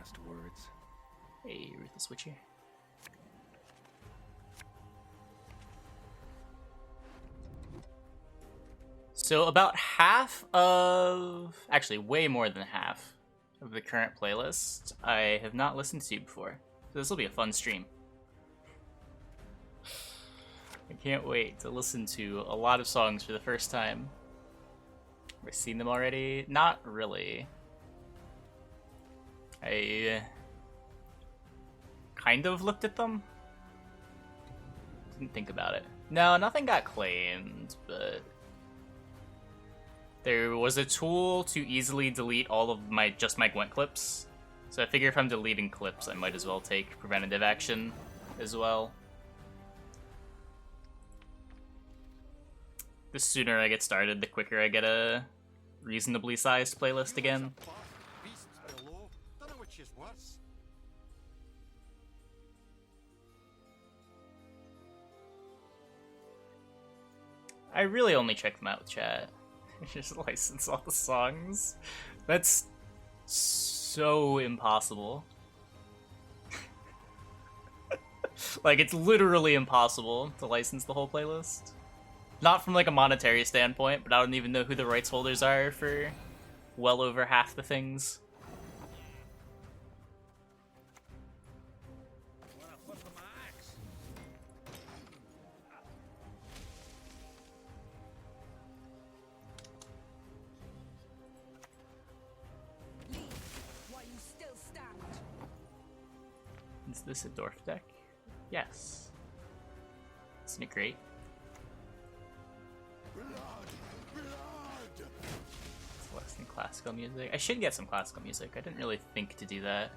last words. Hey, Ruthless Witcher. So about half of, actually way more than half of the current playlist I have not listened to before. So this will be a fun stream. I can't wait to listen to a lot of songs for the first time. Have I seen them already? Not really. I kind of looked at them. Didn't think about it. No, nothing got claimed, but there was a tool to easily delete all of my Gwent clips. So I figure if I'm deleting clips, I might as well take preventative action as well. The sooner I get started, the quicker I get a reasonably sized playlist again. I really only check them out with chat. Just license all the songs. That's so impossible. Like, it's literally impossible to license the whole playlist. Not from like a monetary standpoint, but I don't even know who the rights holders are for well over half the things. Is this a Dorf deck? Yes. Isn't it great? It's less than classical music. I should get some classical music. I didn't really think to do that.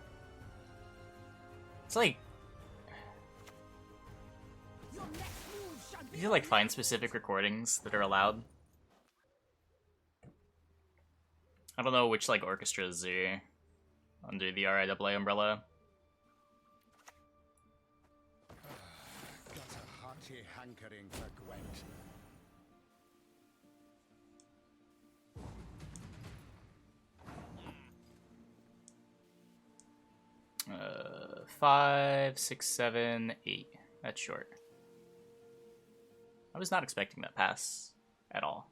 It's like... You like find specific recordings that are allowed. I don't know which like orchestras are under the RIAA umbrella. Got a hearty hankering for Gwent. 5, 6, 7, 8. That's short. I was not expecting that pass at all.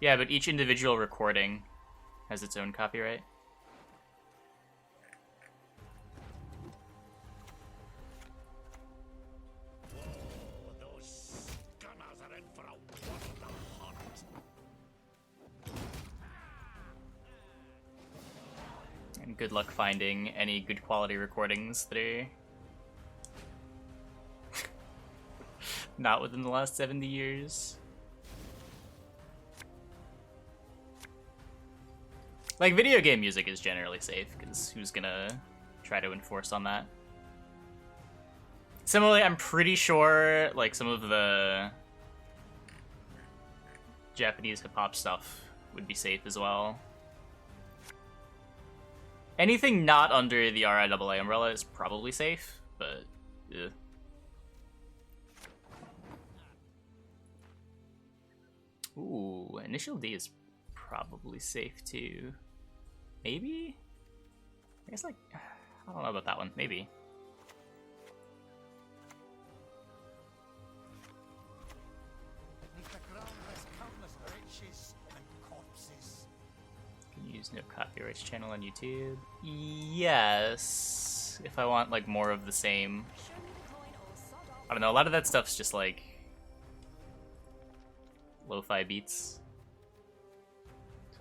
Yeah, but each individual recording has its own copyright. And good luck finding any good quality recordings that are not within the last 70 years. Like, video game music is generally safe, because who's gonna try to enforce on that? Similarly, I'm pretty sure, like, some of the Japanese hip-hop stuff would be safe as well. Anything not under the RIAA umbrella is probably safe, but... ugh. Ooh, Initial D is probably safe too. Maybe? I guess, like, I don't know about that one. Maybe. Can use no copyrights channel on YouTube? Yes. If I want, like, more of the same. I don't know, a lot of that stuff's just, like, lo-fi beats.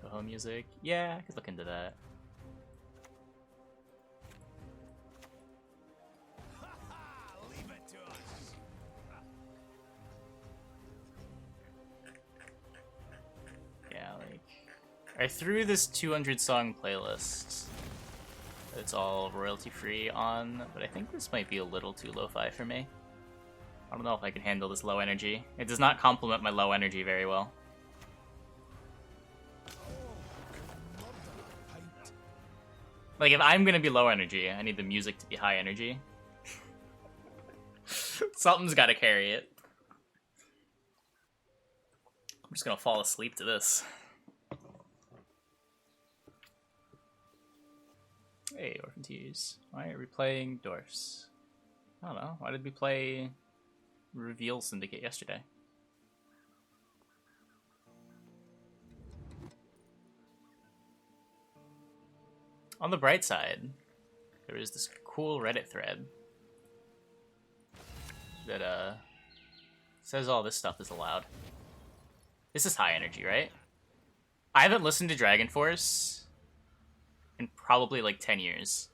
Toho music. Yeah, I could look into that. Yeah, like... I threw this 200 song playlist. It's all royalty free on, but I think this might be a little too lo-fi for me. I don't know if I can handle this low energy. It does not complement my low energy very well. Like, if I'm gonna be low energy, I need the music to be high energy. Something's gotta carry it. I'm just gonna fall asleep to this. Frontiers. Why are we playing Dorfs? I don't know. Why did we play Reveal Syndicate yesterday? On the bright side, there is this cool Reddit thread that says all this stuff is allowed. This is high energy, right? I haven't listened to Dragon Force in probably like 10 years.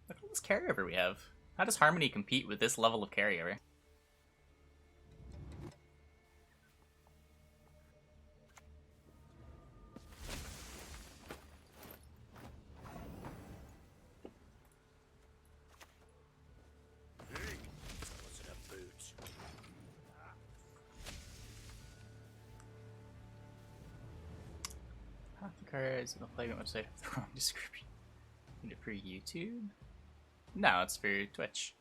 Look at all this carryover we have. How does Harmony compete with this level of carryover? Half the cards in the Plague website have the wrong description. Is it for YouTube? No, it's for Twitch.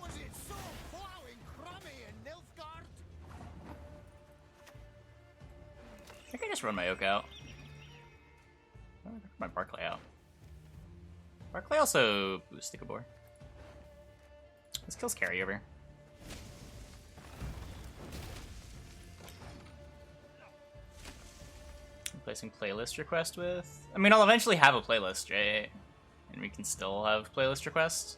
Was it so plowing crummy in Nilfgaard? I think I just run my Oak out. My Barclay out. Barclay also boosts Sticklebore. This kills carryover. Replacing playlist request with... I mean, I'll eventually have a playlist, right? And we can still have playlist requests.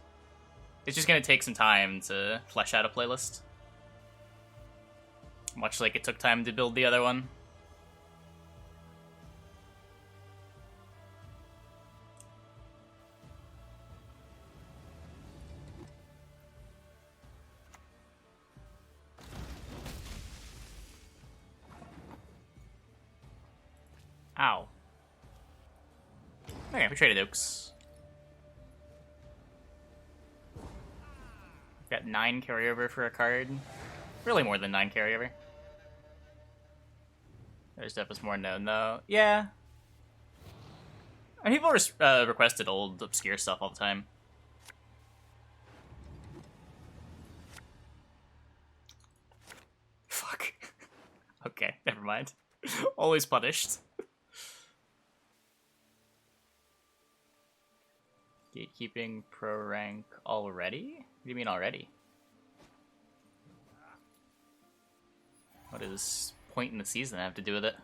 It's just gonna take some time to flesh out a playlist. Much like it took time to build the other one. Ow. Okay, we traded Oaks. Got 9 carryover for a card. Really more than 9 carryover. There's definitely more known though. Yeah. And people requested old obscure stuff all the time. Fuck. Okay, never mind. Always punished. Gatekeeping pro rank already? What do you mean already? What does point in the season have to do with it?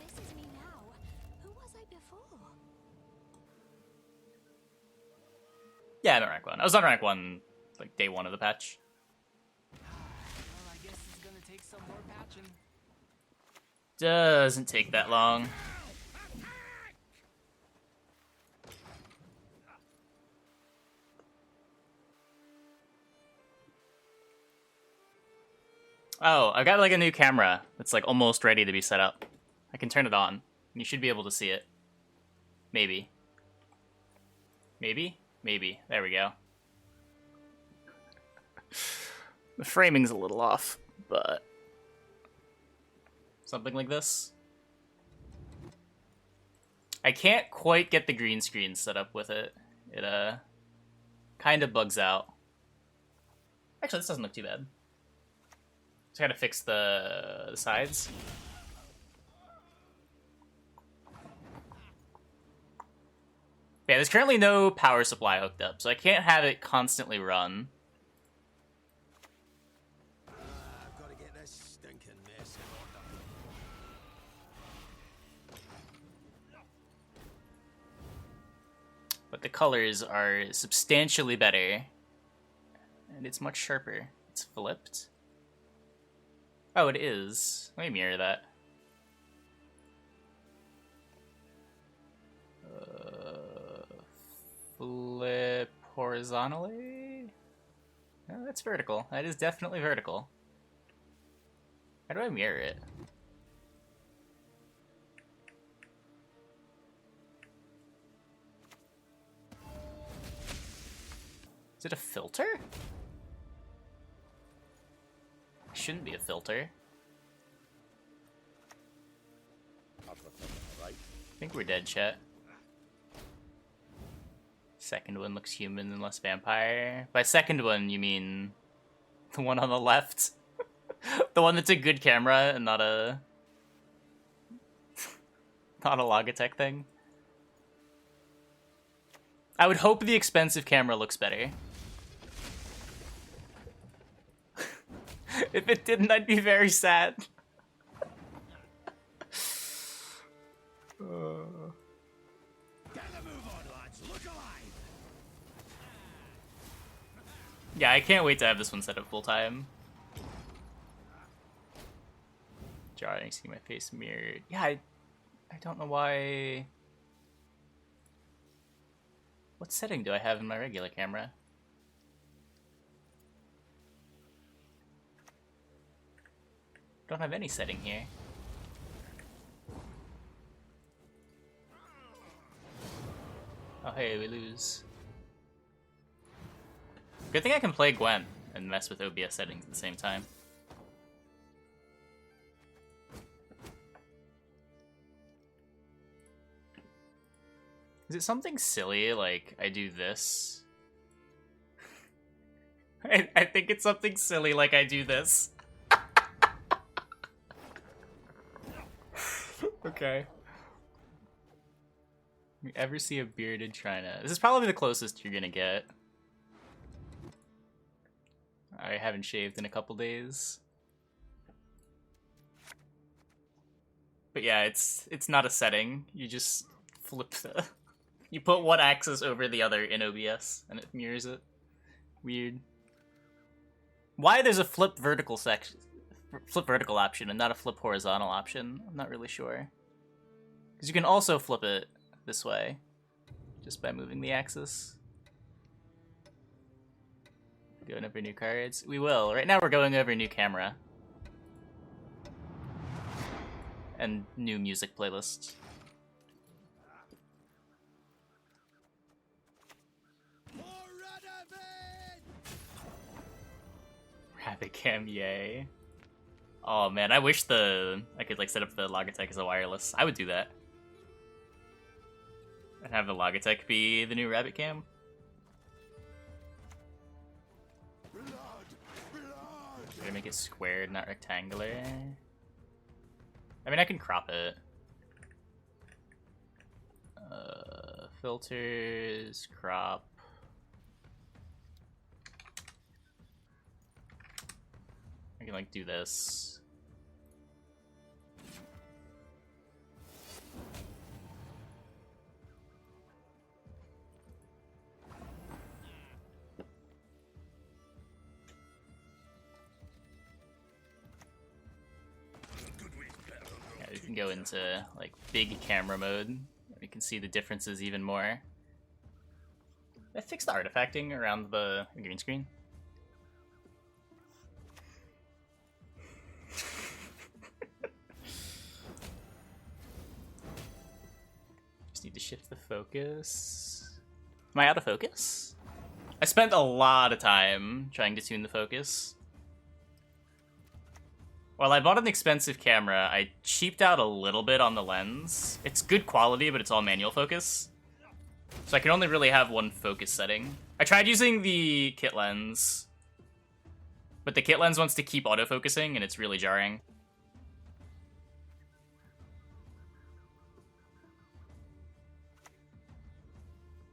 If this is me now, who was I before? Yeah, I'm at rank 1. I was on rank 1 like day 1 of the patch. Well, I guess it's gonna take some more patching. Doesn't take that long. Oh, I got like a new camera that's like almost ready to be set up. I can turn it on. You should be able to see it. Maybe. Maybe? Maybe. There we go. The framing's a little off, but... something like this. I can't quite get the green screen set up with it. It, kind of bugs out. Actually, this doesn't look too bad. Just gotta fix the sides. Yeah, there's currently no power supply hooked up, so I can't have it constantly run. I've got to get this stinking mess in order. But the colors are substantially better. And it's much sharper. It's flipped. Oh, it is. Let me mirror that. Flip horizontally? No, that's vertical. That is definitely vertical. How do I mirror it? Is it a filter? It shouldn't be a filter. I think we're dead, chat. Second one looks human and less vampire. By second one, you mean the one on the left? The one that's a good camera and not a... not a Logitech thing? I would hope the expensive camera looks better. If it didn't, I'd be very sad. Yeah, I can't wait to have this one set up full time. Jarring, see my face mirrored. Yeah, I don't know why. What setting do I have in my regular camera? Don't have any setting here. Oh hey, we lose. Good thing I can play Gwent and mess with OBS settings at the same time. Is it something silly like I do this? I think it's something silly like I do this. Okay. You ever see a bearded China? This is probably the closest you're gonna get. I haven't shaved in a couple days. But yeah, it's not a setting. You just flip the... You put one axis over the other in OBS, and it mirrors it. Weird. Why there's a flip vertical option and not a flip horizontal option, I'm not really sure. Because you can also flip it this way, just by moving the axis. Going over new cards? We will. Right now we're going over new camera. And new music playlist. Rabbit cam, yay. Oh man, I wish I could like set up the Logitech as a wireless. I would do that. And have the Logitech be the new Rabbit cam. Gotta make it squared, not rectangular. I mean, I can crop it. Filters, crop. I can like do this. Yeah, we can go into like big camera mode. We can see the differences even more. Did I fix the artifacting around the green screen? Just need to shift the focus. Am I out of focus? I spent a lot of time trying to tune the focus. While I bought an expensive camera, I cheaped out a little bit on the lens. It's good quality, but it's all manual focus. So I can only really have one focus setting. I tried using the kit lens, but the kit lens wants to keep autofocusing, and it's really jarring.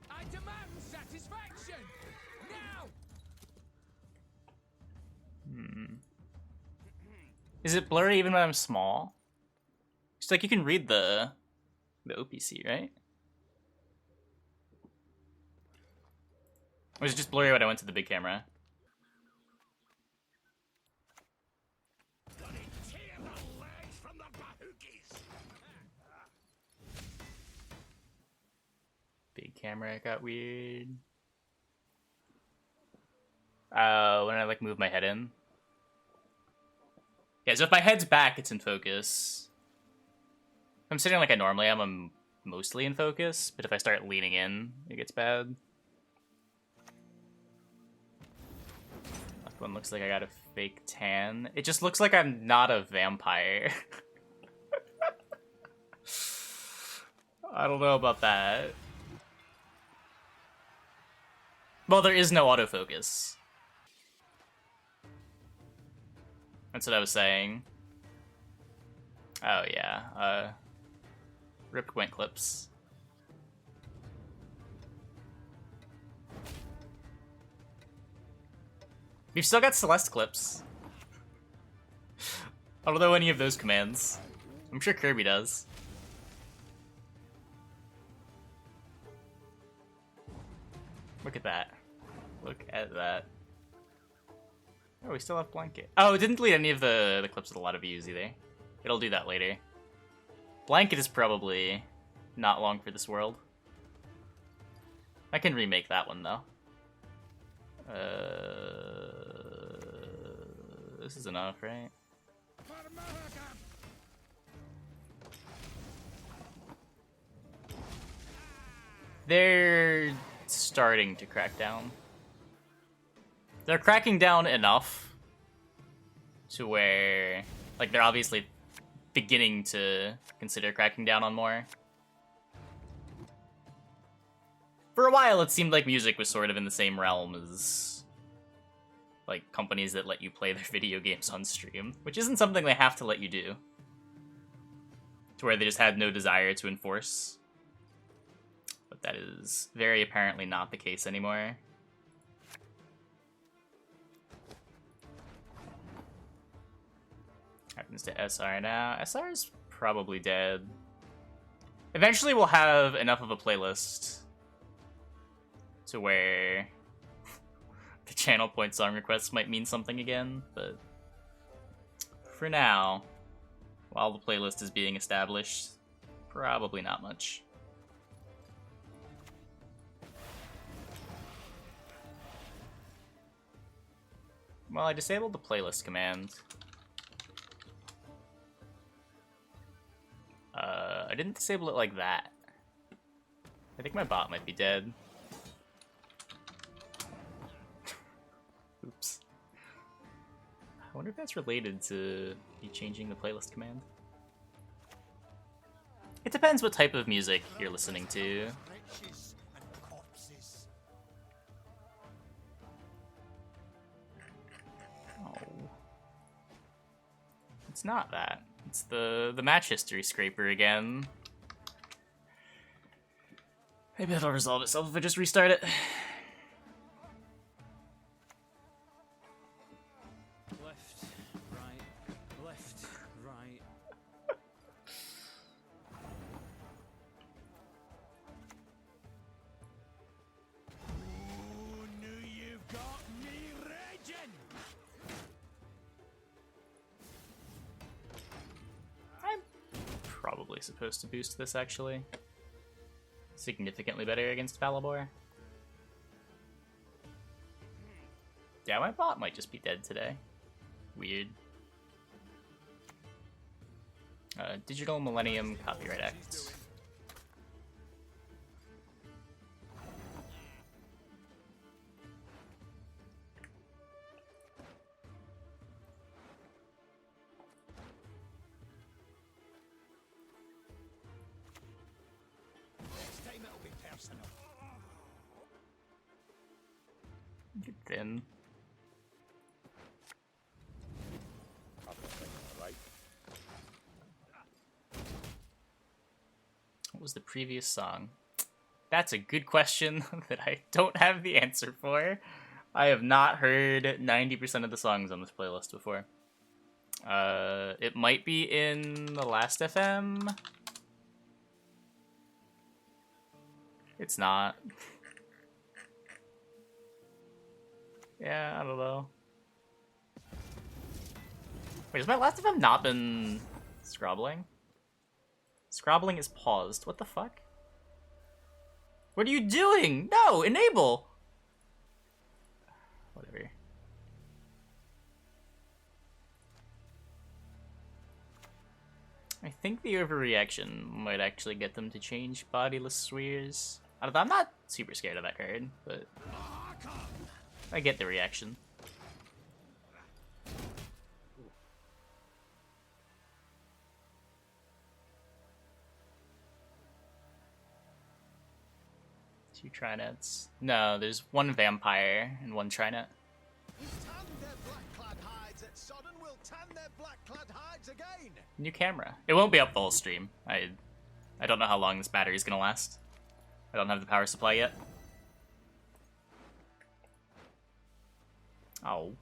I demand satisfaction now. Is it blurry even when I'm small? It's like you can read the OPC, right? Or is it just blurry when I went to the big camera? camera got weird. When I like move my head in. Yeah, so if my head's back, it's in focus. If I'm sitting like I normally am, I'm mostly in focus, but if I start leaning in, it gets bad. That one looks like I got a fake tan. It just looks like I'm not a vampire. I don't know about that. Well, there is no autofocus. That's what I was saying. Oh yeah, rip Gwent clips. We've still got Celeste clips. I don't know any of those commands. I'm sure Kirby does. Look at that. Look at that. Oh, we still have Blanket. Oh, it didn't delete any of the clips with a lot of views either. It'll do that later. Blanket is probably not long for this world. I can remake that one, though. This is enough, right? They're starting to crack down. They're cracking down enough to where, like, they're obviously beginning to consider cracking down on more. For a while, it seemed like music was sort of in the same realm as, like, companies that let you play their video games on stream, which isn't something they have to let you do. To where they just had no desire to enforce. But that is very apparently not the case anymore. Happens to SR now. SR is probably dead. Eventually we'll have enough of a playlist to where the channel point song requests might mean something again, but for now, while the playlist is being established, probably not much. Well, I disabled the playlist command. I didn't disable it like that. I think my bot might be dead. Oops. I wonder if that's related to me changing the playlist command. It depends what type of music you're listening to. Riches and corpses. Oh. It's not that. It's the match history scraper again. Maybe that'll resolve itself if I just restart it. Left, right, left, right. Oh, no, you've got me raging. I'm probably supposed to boost this, actually. Significantly better against Falibor. Yeah, my bot might just be dead today. Weird. Digital Millennium Copyright Act. Next time it'll be personal. Get thin. Right. What was the previous song? That's a good question that I don't have the answer for. I have not heard 90% of the songs on this playlist before. It might be in the last FM. It's not. Yeah, I don't know. Wait, has my last FM not been scrobbling? Scrobbling is paused. What the fuck? What are you doing? No, enable! Whatever. I think the overreaction might actually get them to change Bodiless Spheres. I'm not super scared of that card, but I get the reaction. Two Trinets. No, there's one Vampire and one Trinet. New camera. It won't be up the whole stream. I don't know how long this battery's gonna last. I don't have the power supply yet. Oh.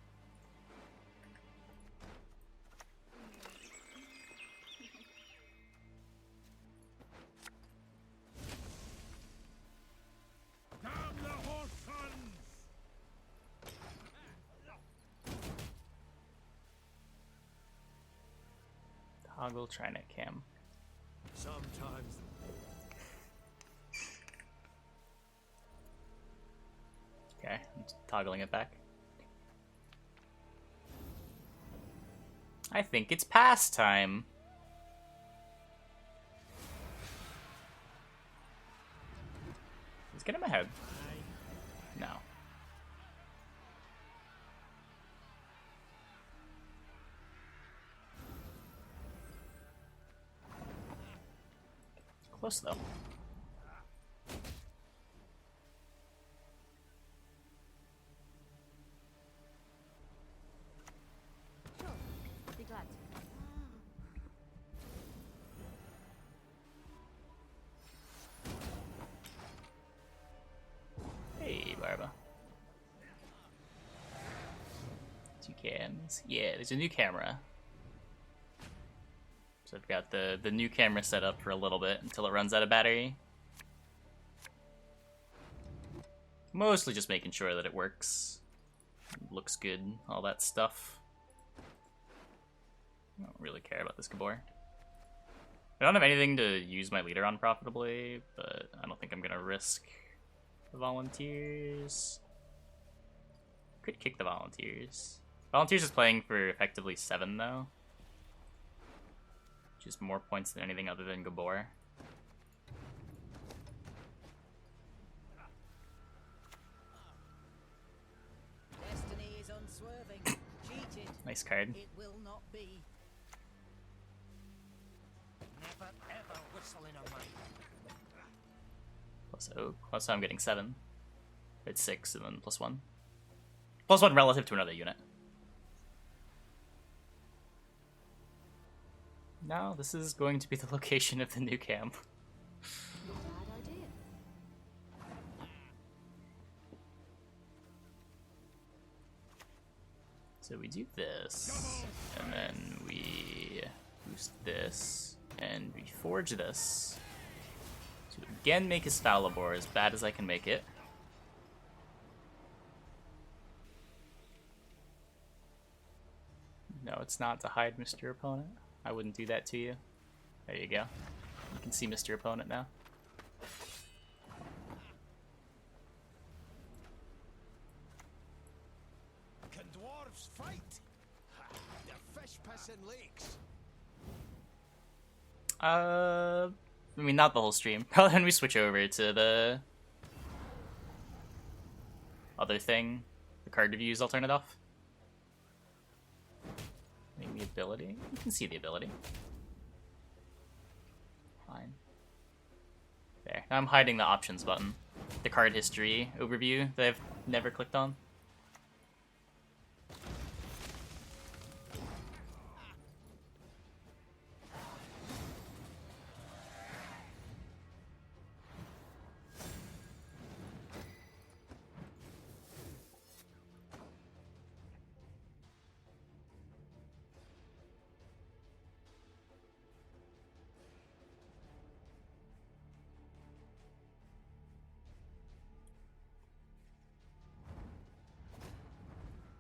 Toggle Trinet cam. Sometimes. Okay, I'm toggling it back. I think it's past time. Let's get him ahead. No. Close though. Sure. Be glad. Hey, Barba. Two cams. Yeah, there's a new camera. So I've got the new camera set up for a little bit until it runs out of battery. Mostly just making sure that it works. Looks good, all that stuff. I don't really care about this Gabor. I don't have anything to use my leader on profitably, but I don't think I'm gonna risk the volunteers. Could kick the volunteers. Volunteers is playing for effectively 7 though. Which is more points than anything other than Gabor. Destiny is unswerving. Cheated. Nice card. It will not be. Never ever whistling on my. Plus oak. So I'm getting 7. It's 6 and then +1. +1 relative to another unit. No, this is going to be the location of the new cam. Bad idea. So we do this, and then we boost this, and we forge this. To again make his Falibor as bad as I can make it. No, it's not to hide Mr. Opponent. I wouldn't do that to you. There you go. You can see Mr. Opponent now. Can dwarves fight? They're fish pissing lakes. I mean, not the whole stream. Probably when we switch over to the other thing, the card reviews, I'll turn it off. The ability? You can see the ability. Fine. There. Now I'm hiding the options button. The card history overview that I've never clicked on.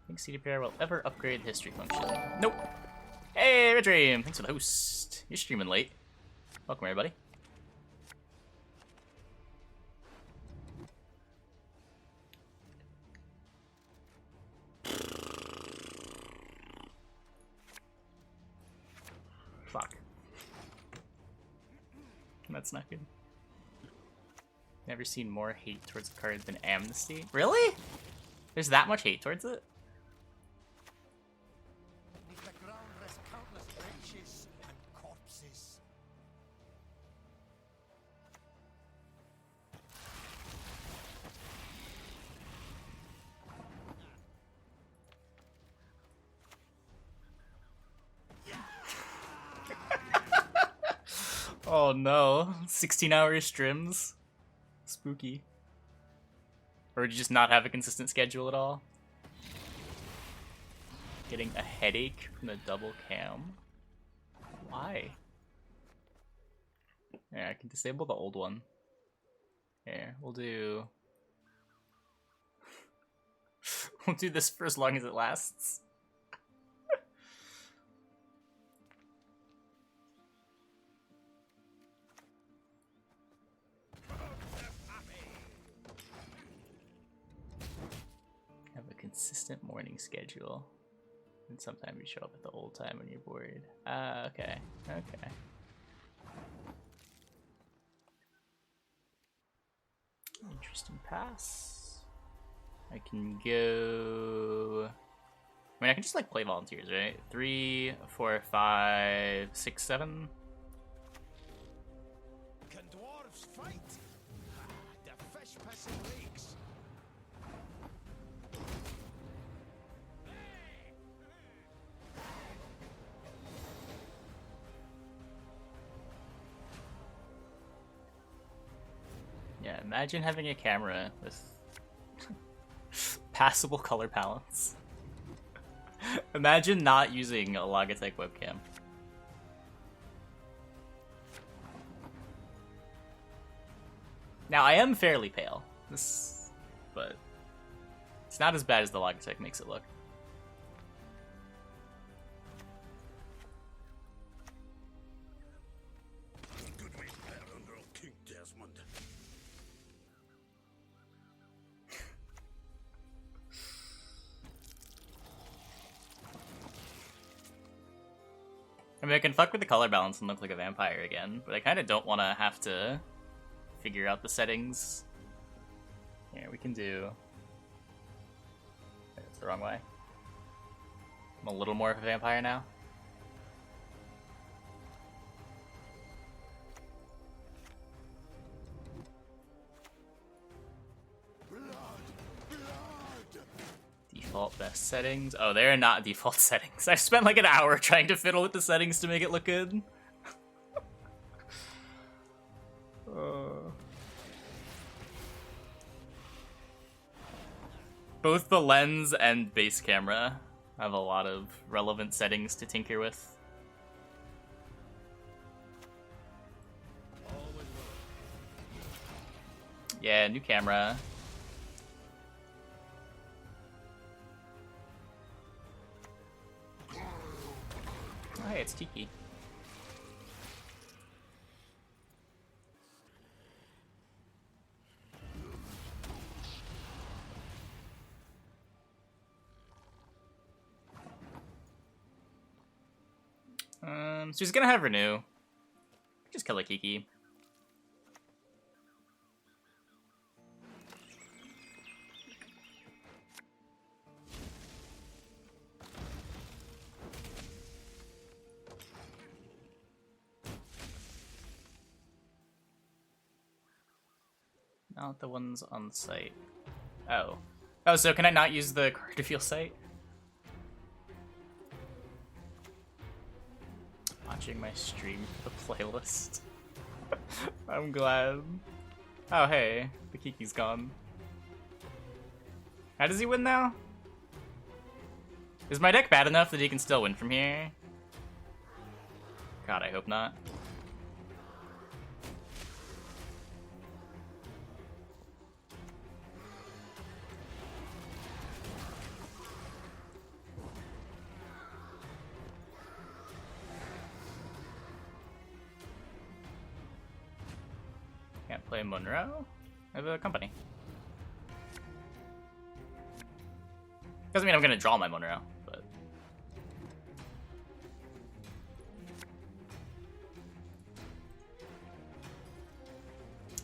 Think CDPR will ever upgrade history function. Nope. Hey, Red Dream! Thanks for the host. You're streaming late. Welcome, everybody. Fuck. That's not good. Never seen more hate towards a card than Amnesty. Really? There's that much hate towards it? Beneath the ground rest countless wretches and corpses. Oh no. 16-hour streams? Spooky. Or would you just not have a consistent schedule at all? Getting a headache from the double cam? Why? Yeah, I can disable the old one. Here, we'll do... we'll do this for as long as it lasts. Have a consistent morning schedule. And sometimes you show up at the old time when you're bored. Ah, okay. Okay. Interesting pass. I can go... I mean, I can just, like, play volunteers, right? 3, 4, 5, 6, 7. Can dwarves fight? The fish pissing lakes. Yeah, imagine having a camera with passable color palettes. Imagine not using a Logitech webcam. Now, I am fairly pale, but it's not as bad as the Logitech makes it look. Good way better under old King Desmond. I mean, I can fuck with the color balance and look like a vampire again, but I kind of don't want to have to figure out the settings. Here, we can do... That's the wrong way. I'm a little more of a vampire now. Default best settings. Oh, they're not default settings. I spent like an hour trying to fiddle with the settings to make it look good. Both the lens and base camera have a lot of relevant settings to tinker with. Yeah, new camera. Oh, hey, it's Tiki. So he's gonna have Renew. Just kill a Kiki. Not the ones on site. Oh. Oh, so can I not use the card to feel site? Watching my stream for the playlist. I'm glad. Oh, hey. The Kiki's gone. How does he win now? Is my deck bad enough that he can still win from here? God, I hope not. Can't play Monroe? I have a company. Doesn't mean I'm gonna draw my Monroe, but...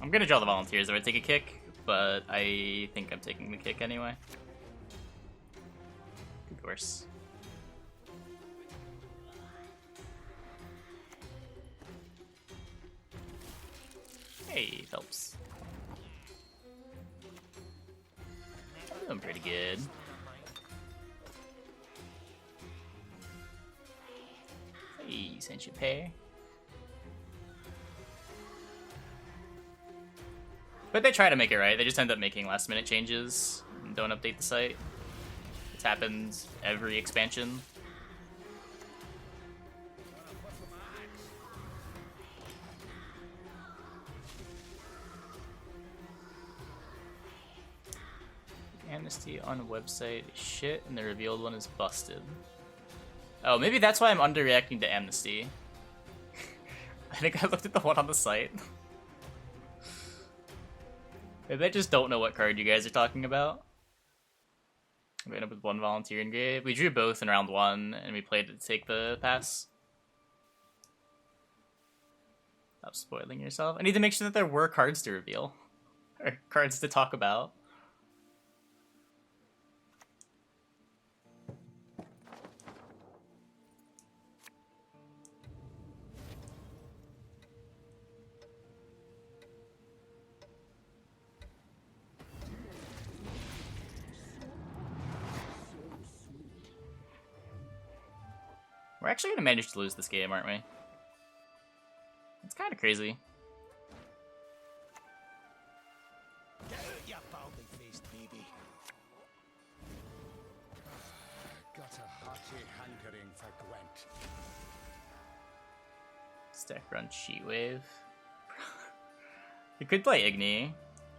I'm gonna draw the volunteers if I take a kick, but I think I'm taking the kick anyway. Of course. Hey, Phelps. I'm doing pretty good. Hey, sentient pair. But they try to make it right. They just end up making last minute changes and don't update the site. It's happened every expansion. Amnesty on website is shit and the revealed one is busted. Oh, maybe that's why I'm underreacting to Amnesty. I think I looked at the one on the site. Maybe I just don't know what card you guys are talking about. We ended up with one volunteer engraved. We drew both in round 1, and we played to take the pass. Stop spoiling yourself. I need to make sure that there were cards to reveal. Or cards to talk about. We're actually going to manage to lose this game, aren't we? It's kind of crazy. Get out, you baldy-faced baby. Got a hearty hankering for Gwent. Stack run Sheetwave. You could play Igni.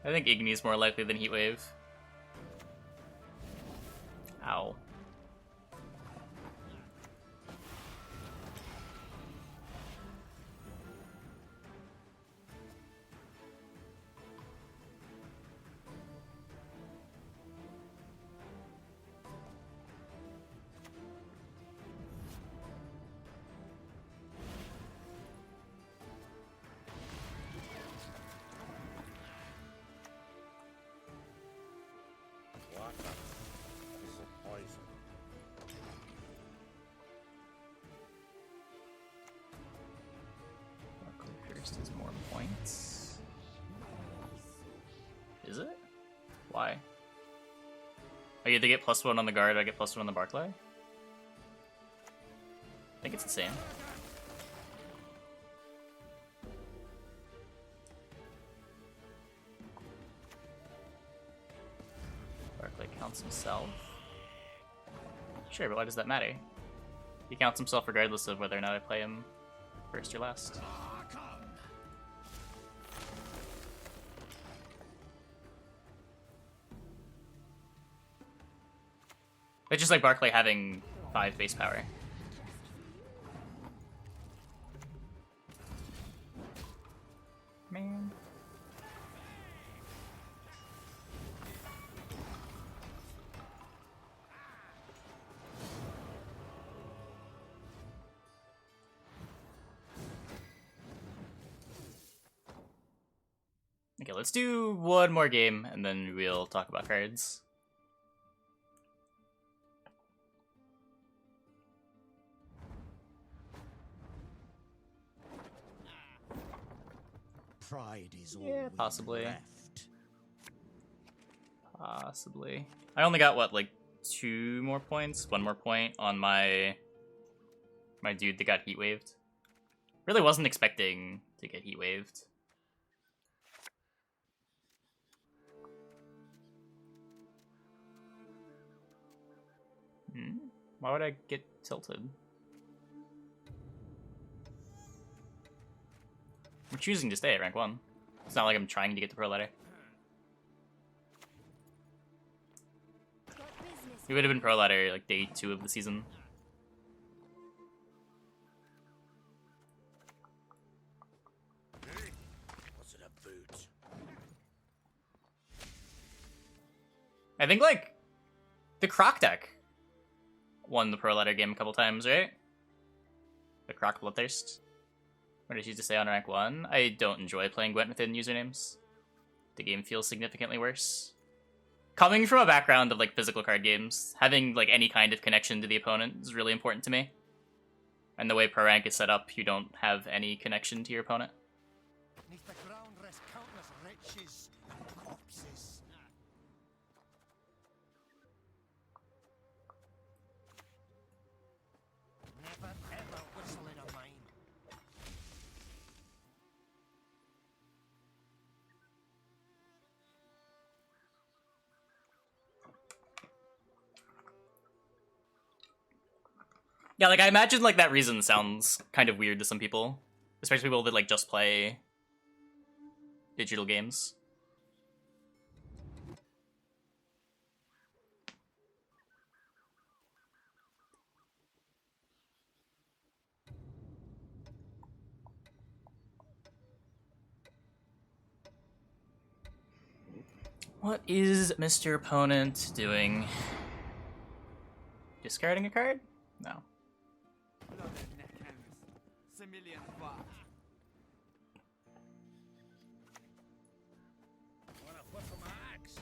I think Igni is more likely than Heatwave. Ow. Is more points. Is it? Why? I either get +1 on the guard or I get +1 on the Barclay? I think it's the same. Barclay counts himself. Sure, but why does that matter? He counts himself regardless of whether or not I play him first or last. It's just like Barclay having 5 base power. Man. Okay, let's do one more game and then we'll talk about cards. Pride is all Yeah, we possibly. left. Possibly. I only got, what, like 2 more points? 1 more point on my dude that got heat waved. Really wasn't expecting to get heat waved. Why would I get tilted? I'm choosing to stay at rank 1. It's not like I'm trying to get the pro ladder. We would have been pro ladder like day 2 of the season. What's in a boot? I think like the Croc deck won the pro ladder game a couple times, right? The Croc Bloodthirst. What did you just say on rank 1? I don't enjoy playing Gwent within usernames. The game feels significantly worse. Coming from a background of like physical card games, having like any kind of connection to the opponent is really important to me. And the way pro rank is set up, you don't have any connection to your opponent. Neath the ground rest countless riches and corpses. Never ever whistle in a mine. Yeah, like I imagine like that reason sounds kind of weird to some people. Especially people that like just play digital games. What is Mr. Opponent doing? Discarding a card? No. Wanna whip from my axe?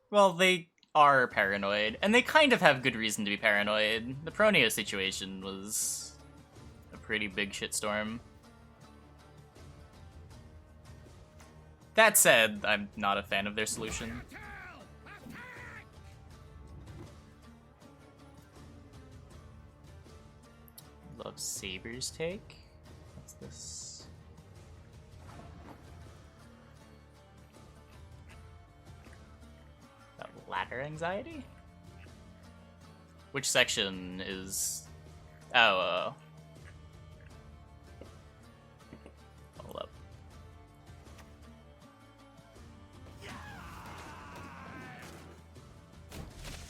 Well, they are paranoid, and they kind of have good reason to be paranoid. The Pronio situation was a pretty big shitstorm. That said, I'm not a fan of their solution. Love Saber's take. What's this? Ladder anxiety? Which section is... Oh, hold up.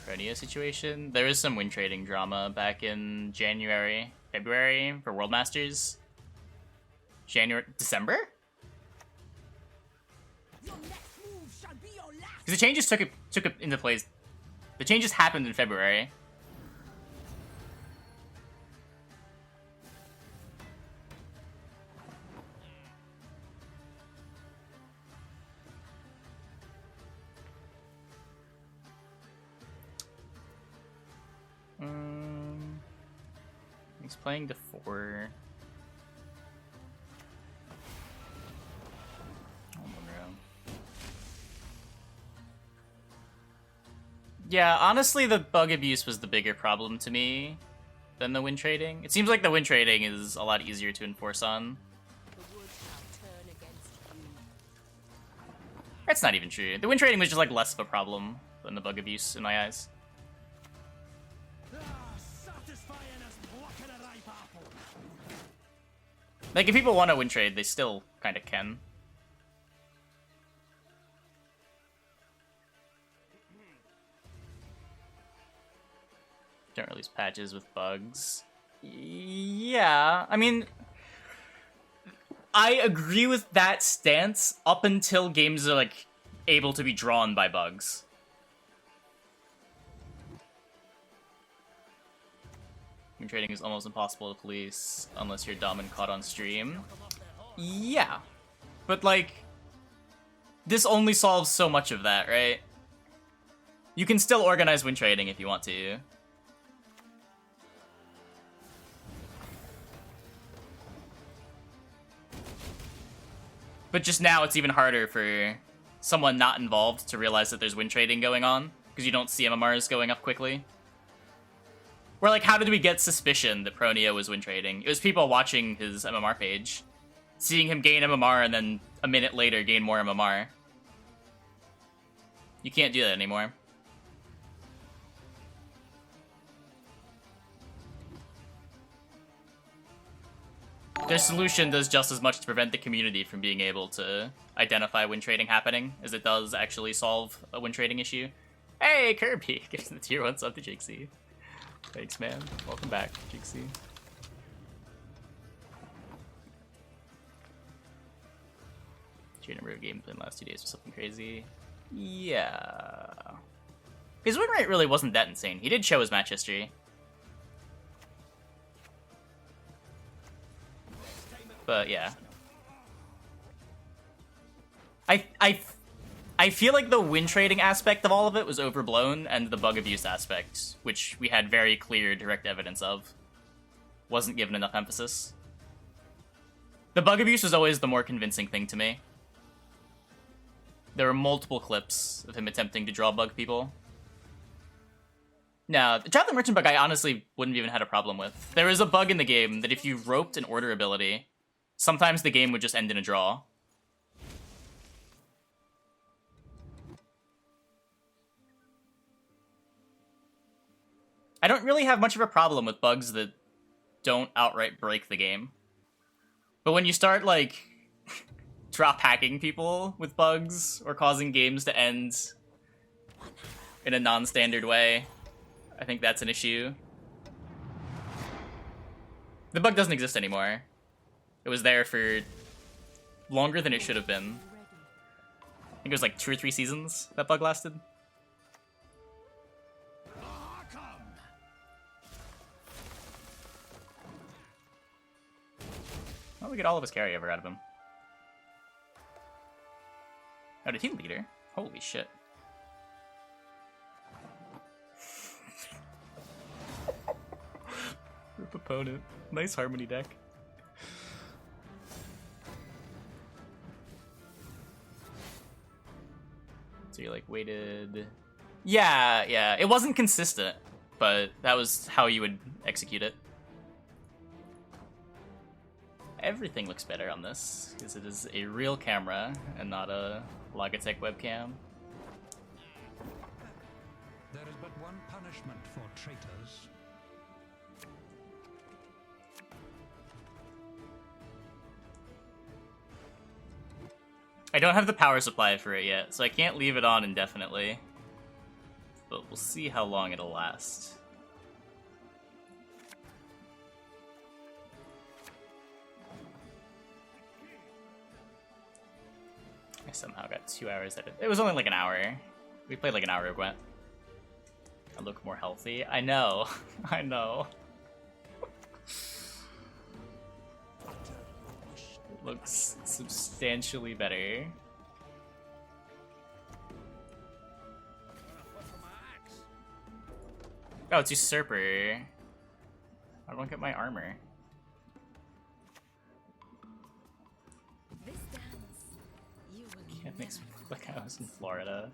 Pronio situation? There is some win trading drama back in February for World Masters. December? Because the changes took it into place. The changes happened in February. He's playing to 4. Yeah, honestly, the bug abuse was the bigger problem to me than the win trading. It seems like the win trading is a lot easier to enforce on. That's not even true. The win trading was just like less of a problem than the bug abuse in my eyes. Like, if people want to win trade, they still kind of can. Don't release patches with bugs. Yeah, I mean, I agree with that stance up until games are, like, able to be drawn by bugs. Win trading is almost impossible to police unless you're dumb and caught on stream. Yeah, but, like, this only solves so much of that, right? You can still organize win trading if you want to. But just now, it's even harder for someone not involved to realize that there's win trading going on, because you don't see MMRs going up quickly. Where, like, how did we get suspicion that Pronio was win trading? It was people watching his MMR page, seeing him gain MMR, and then a minute later gain more MMR. You can't do that anymore. Their solution does just as much to prevent the community from being able to identify win trading happening as it does actually solve a win trading issue. Hey, Kirby! Gives the tier 1 sub to Jixie. Thanks, man. Welcome back, Jixie. Sheer number of games in the last 2 days was something crazy. Yeah. His win rate really wasn't that insane. He did show his match history. But yeah. I feel like the win trading aspect of all of it was overblown, and the bug abuse aspect, which we had very clear direct evidence of, wasn't given enough emphasis. The bug abuse was always the more convincing thing to me. There were multiple clips of him attempting to draw bug people. No, the Traveling Merchant bug I honestly wouldn't have even had a problem with. There was a bug in the game that if you roped an order ability, sometimes the game would just end in a draw. I don't really have much of a problem with bugs that don't outright break the game. But when you start, like, drop hacking people with bugs or causing games to end in a non-standard way, I think that's an issue. The bug doesn't exist anymore. It was there for longer than it should have been. I think it was like 2 or 3 seasons that bug lasted. Oh, we get all of his carryover out of him. Oh, did he lead her? Holy shit. Rip opponent. Nice harmony deck. So you like waited... Yeah. It wasn't consistent, but that was how you would execute it. Everything looks better on this, because it is a real camera and not a Logitech webcam. There is but one punishment for traitors. I don't have the power supply for it yet, so I can't leave it on indefinitely. But we'll see how long it'll last. I somehow got 2 hours out of it. It was only like an hour. We played like an hour of Gwent. I look more healthy. I know. I know. It looks substantially better. Oh, it's Usurper. I don't get my armor. This dance, you will Can't make never me look like I was in Florida.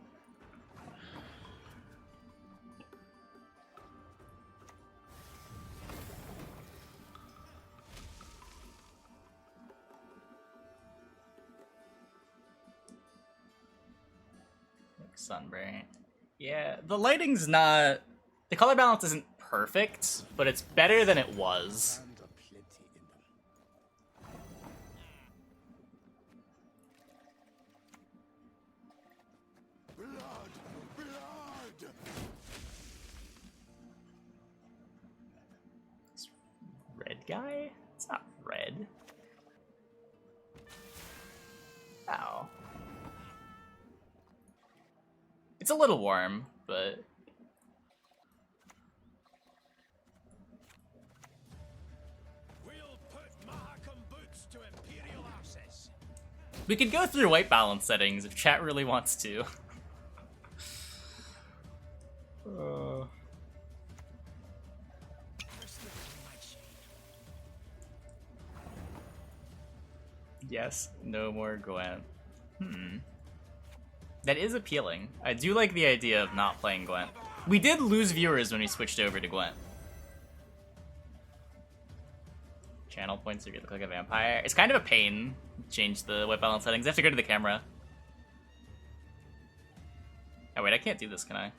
Sunburn. Yeah, the lighting's not... The color balance isn't perfect, but it's better than it was. And a plenty in them. Blood! Blood! This red guy? It's not red. Ow. It's a little warm, but... We'll put Mahakam boots to Imperial arses. We could go through white balance settings if chat really wants to. Yes, no more Gwent. That is appealing. I do like the idea of not playing Gwent. We did lose viewers when we switched over to Gwent. Channel points so you look like a vampire. It's kind of a pain to change the white balance settings. I have to go to the camera. Oh wait, I can't do this, can I?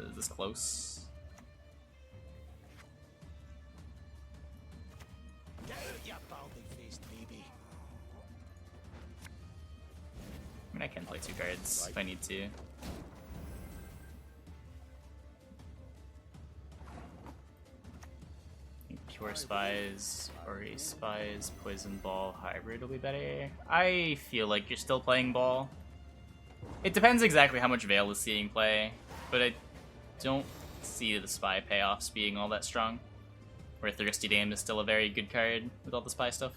Is this close? Get out, you baldy-faced baby. I mean, I can play 2 cards if I need to. Mentor Spies or a Spies Poison Ball hybrid will be better. I feel like you're still playing Ball. It depends exactly how much Veil is seeing play, but I don't see the Spy payoffs being all that strong. Where Thirsty Dame is still a very good card with all the Spy stuff.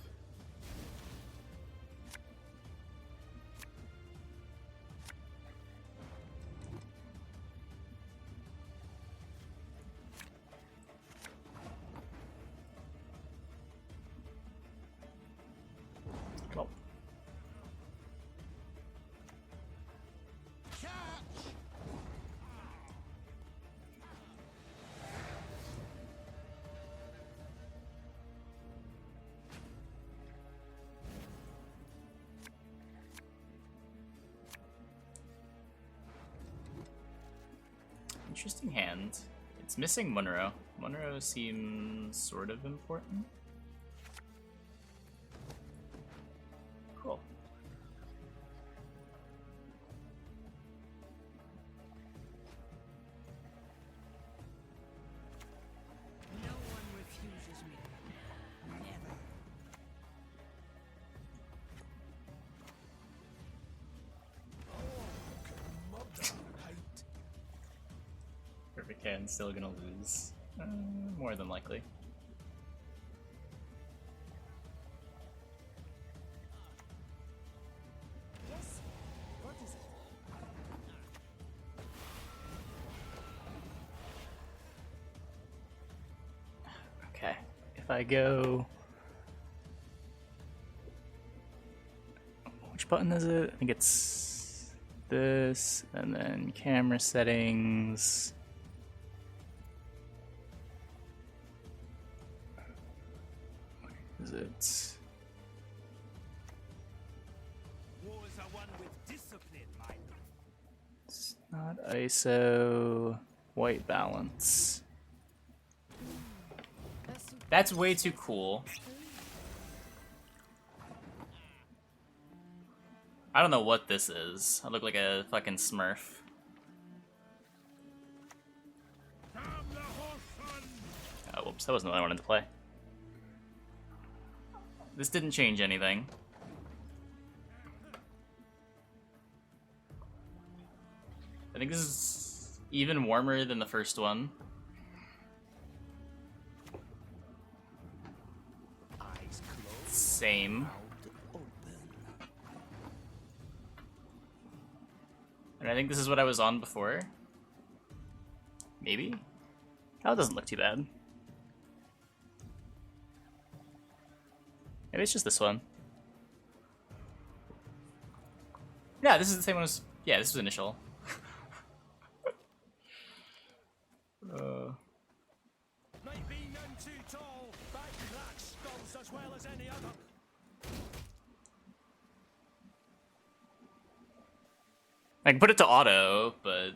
Well. Interesting hand. It's missing Monroe. Monroe seems sort of important. Cool. No one refuses me. Never. Perfect hand, still gonna lose. More than likely. Yes. What is it? Okay, if I go... Which button is it? I think it's this, and then camera settings. Is it? Wars are won with discipline, my It's not ISO. White balance. That's way too cool. I don't know what this is. I look like a fucking Smurf. Oh, whoops, that wasn't what I wanted to play. This didn't change anything. I think this is even warmer than the first one. Eyes closed, Same. mouth open. And I think this is what I was on before. Maybe? Oh, it doesn't look too bad. Maybe it's just this one. Yeah, this is the same one as... Yeah, this was initial. Might be none too tall, but cracks skulls as well as any other. I can put it to auto, but...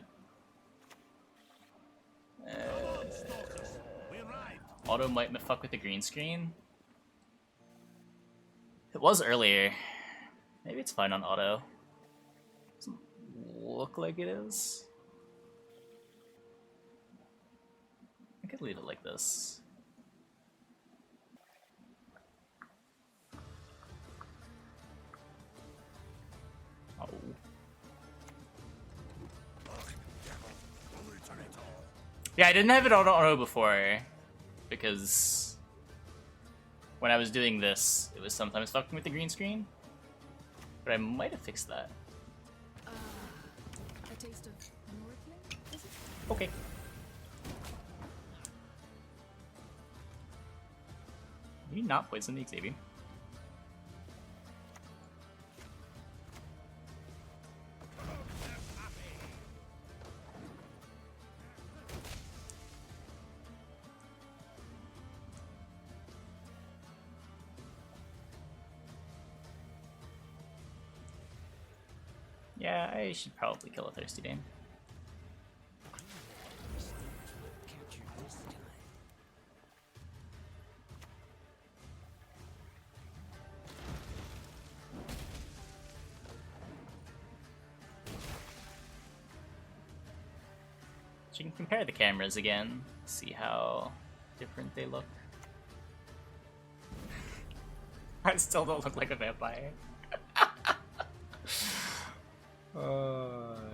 We arrived. Auto might fuck with the green screen. It was earlier. Maybe it's fine on auto. Doesn't look like it is. I could leave it like this. Oh. Yeah, I didn't have it on auto before because when I was doing this, it was sometimes fucking with the green screen. But I might have fixed that. A taste of Northland, is it? Okay. Can you not poison the Xavier? Yeah, I should probably kill a Thirsty Dame. Catch you this time. So you can compare the cameras again, see how different they look. I still don't look like a vampire.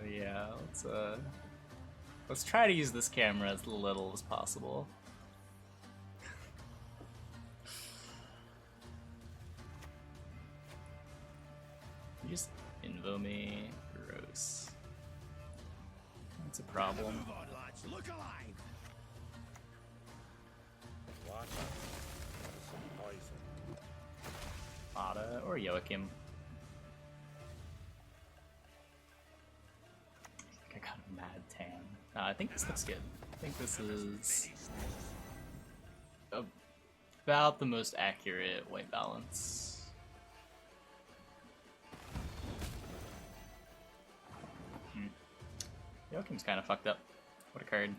Yeah, let's try to use this camera as little as possible. You just invo me, gross. That's a problem. Move on, lads. Look alive. Watch out. Some poison. Ada or Joachim. I got a mad tan. I think this looks good. I think this is about the most accurate white balance. Joachim's kind of fucked up. What a card.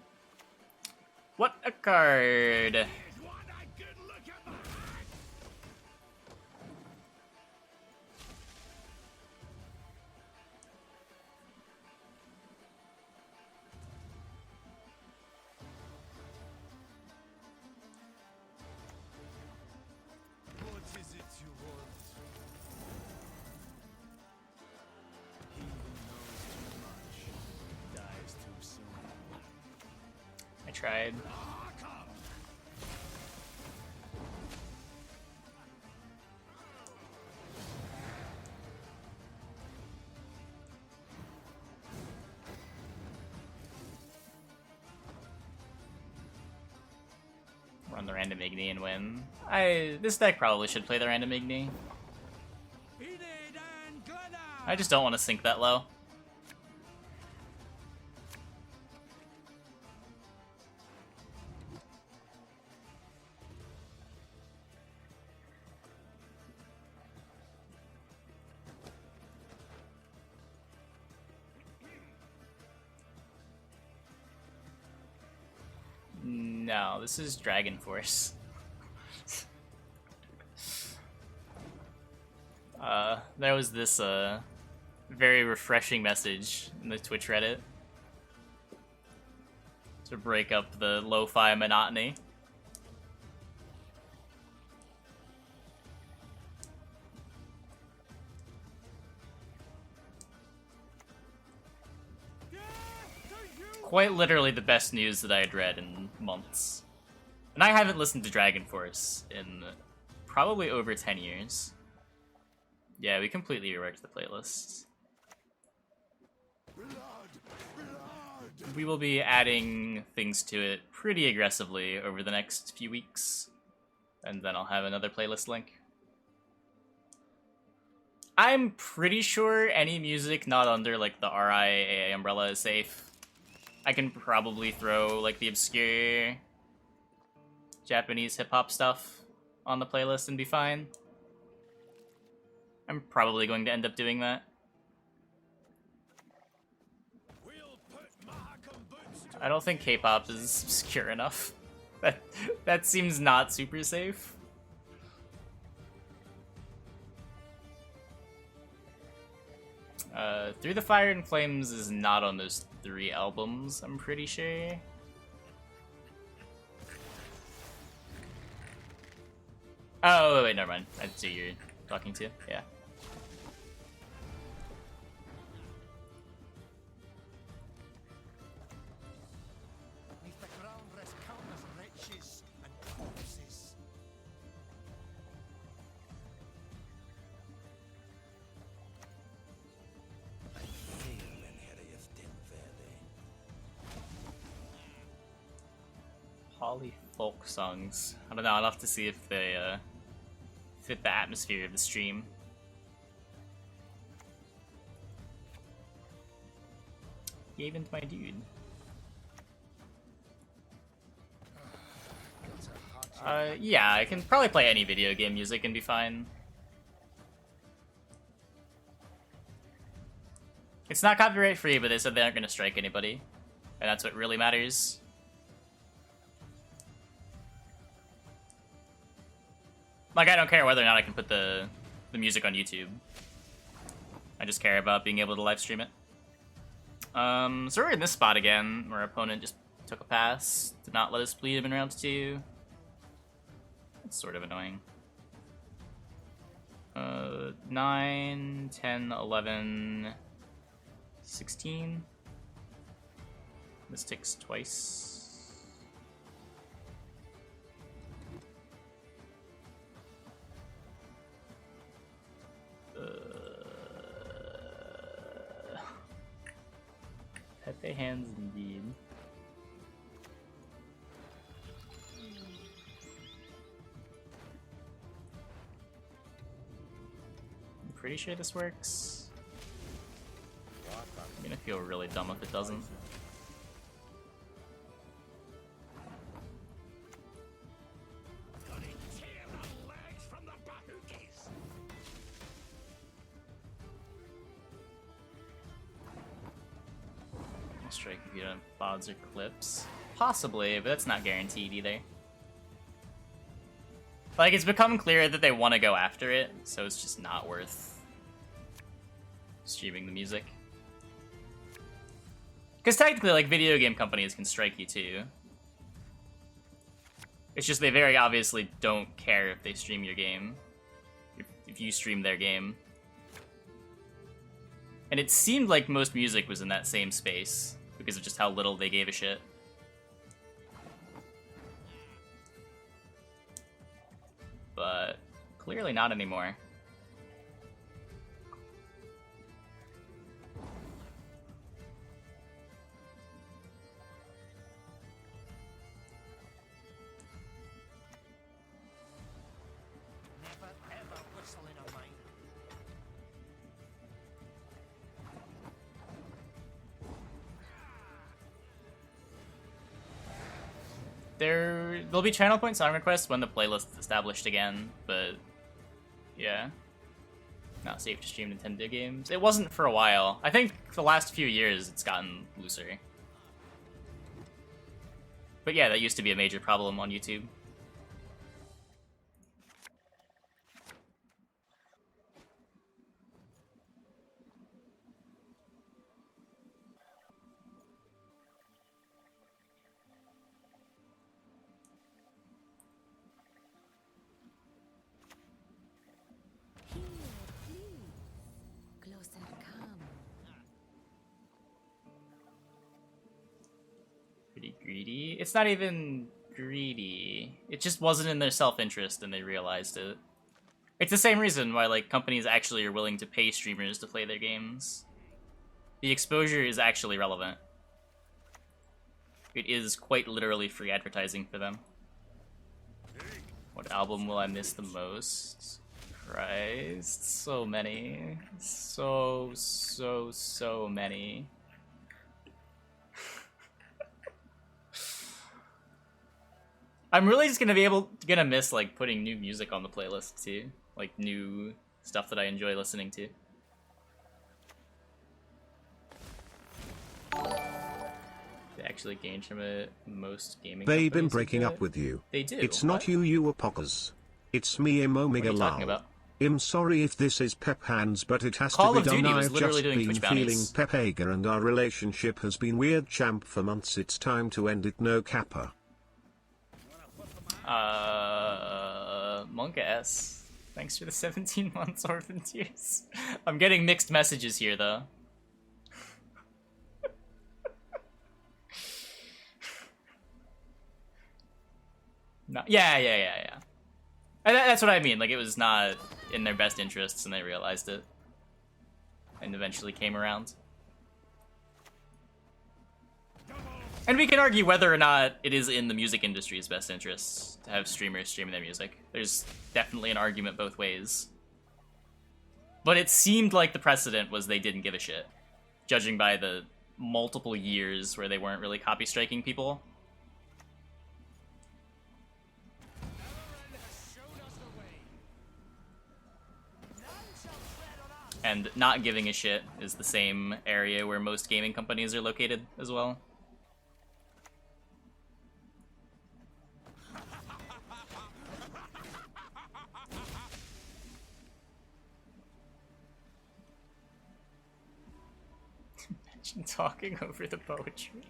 What a card! What is it you want? He who knows too much dies too soon. I tried. Run the random Igni and win. This deck probably should play the random Igni. I just don't want to sink that low. No, this is Dragon Force. There was this very refreshing message in the Twitch Reddit to break up the lo-fi monotony. Quite literally the best news that I had read in months. And I haven't listened to Dragon Force in probably over 10 years. Yeah, we completely reworked the playlist. We will be adding things to it pretty aggressively over the next few weeks. And then I'll have another playlist link. I'm pretty sure any music not under like the RIAA umbrella is safe. I can probably throw like the obscure Japanese hip-hop stuff on the playlist and be fine. I'm probably going to end up doing that. I don't think K-pop is obscure enough. That seems not super safe. Through the Fire and Flames is not on those 3 albums, I'm pretty sure. Oh, wait, never mind. That's who you're talking to, yeah. Neath the ground rest countless wretches and corpses. Poly folk songs. I don't know, I'll have to see if they fit the atmosphere of the stream. Gave in to my dude. Yeah, I can probably play any video game music and be fine. It's not copyright free, but they said they aren't gonna strike anybody. And that's what really matters. Like, I don't care whether or not I can put the music on YouTube. I just care about being able to live stream it. So we're in this spot again, where our opponent just took a pass, did not let us bleed him in round 2. It's sort of annoying. 9, 10, 11, 16. Mystics twice. Pepe hands indeed. I'm pretty sure this works. I'm gonna feel really dumb if it doesn't. Strike if you don't have pods or clips. Possibly, but that's not guaranteed either. Like, it's become clear that they want to go after it, so it's just not worth streaming the music. Because technically, like, video game companies can strike you too. It's just they very obviously don't care if they stream your game. If you stream their game. And it seemed like most music was in that same space, because of just how little they gave a shit. But clearly not anymore. Never ever whistling on mine. There'll be channel point song requests when the playlist is established again, but yeah. Not safe to stream Nintendo games. It wasn't for a while. I think the last few years it's gotten looser. But yeah, that used to be a major problem on YouTube. Here, please. Closer come. Pretty greedy. It's not even greedy. It just wasn't in their self-interest and they realized it. It's the same reason why, like, companies actually are willing to pay streamers to play their games. The exposure is actually relevant. It is quite literally free advertising for them. What album will I miss the most? Christ, so many. So many. I'm really just gonna miss, like, putting new music on the playlist too. Like, new stuff that I enjoy listening to. They actually gain from it most gaming Babe, I'm companies breaking do up it. with you. They do. It's What? not you are pockers. It's me, What are Omega you talking Lao. about? I'm sorry if this is Pep Hands, but it has Call to of be done. Duty was I've literally just doing been Twitch feeling bounties. Pepega and our relationship has been weird, champ, for months. It's time to end it, no kappa. Monka S. Thanks for the 17 months, Orphan Tears. I'm getting mixed messages here, though. No, yeah. And that's what I mean. Like, it was not in their best interests, and they realized it, and eventually came around. And we can argue whether or not it is in the music industry's best interests to have streamers streaming their music. There's definitely an argument both ways. But it seemed like the precedent was they didn't give a shit, judging by the multiple years where they weren't really copy striking people. And not giving a shit is the same area where most gaming companies are located as well. Imagine talking over the poetry.